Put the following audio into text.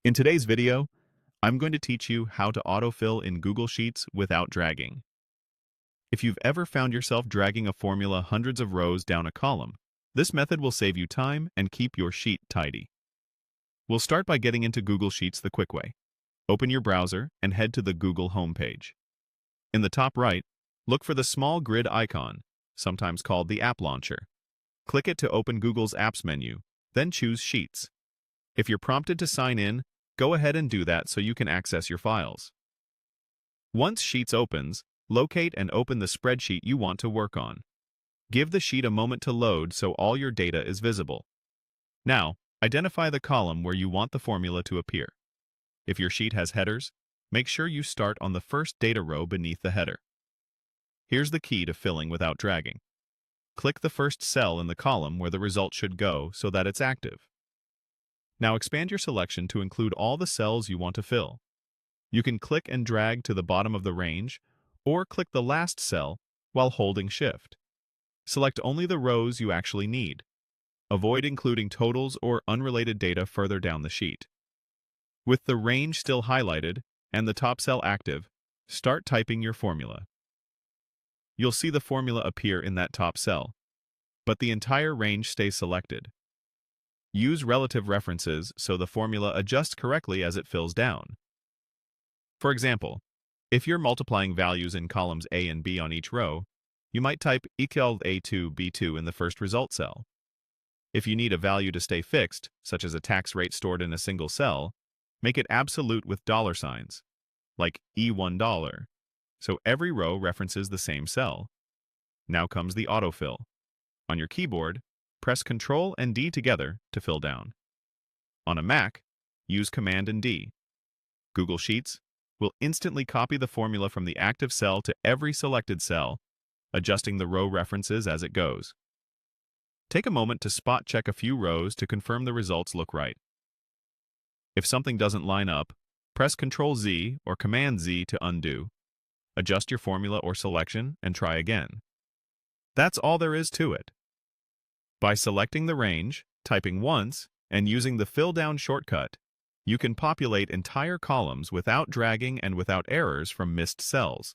In today's video, I'm going to teach you how to autofill in Google Sheets without dragging. If you've ever found yourself dragging a formula hundreds of rows down a column, this method will save you time and keep your sheet tidy. We'll start by getting into Google Sheets the quick way. Open your browser and head to the Google homepage. In the top right, look for the small grid icon, sometimes called the App Launcher. Click it to open Google's Apps menu, then choose Sheets. If you're prompted to sign in, go ahead and do that so you can access your files. Once Sheets opens, locate and open the spreadsheet you want to work on. Give the sheet a moment to load so all your data is visible. Now, identify the column where you want the formula to appear. If your sheet has headers, make sure you start on the first data row beneath the header. Here's the key to filling without dragging. Click the first cell in the column where the result should go so that it's active. Now expand your selection to include all the cells you want to fill. You can click and drag to the bottom of the range, or click the last cell while holding Shift. Select only the rows you actually need. Avoid including totals or unrelated data further down the sheet. With the range still highlighted and the top cell active, start typing your formula. You'll see the formula appear in that top cell, but the entire range stays selected. Use relative references so the formula adjusts correctly as it fills down. For example, if you're multiplying values in columns A and B on each row, you might type equal A2 B2 in the first result cell. If you need a value to stay fixed, such as a tax rate stored in a single cell, make it absolute with dollar signs, like E1, so every row references the same cell. Now comes the autofill. On your keyboard, press Ctrl and D together to fill down. On a Mac, use Command+D. Google Sheets will instantly copy the formula from the active cell to every selected cell, adjusting the row references as it goes. Take a moment to spot check a few rows to confirm the results look right. If something doesn't line up, press Ctrl+Z or Command+Z to undo. Adjust your formula or selection and try again. That's all there is to it. By selecting the range, typing once, and using the Fill Down shortcut, you can populate entire columns without dragging and without errors from missed cells.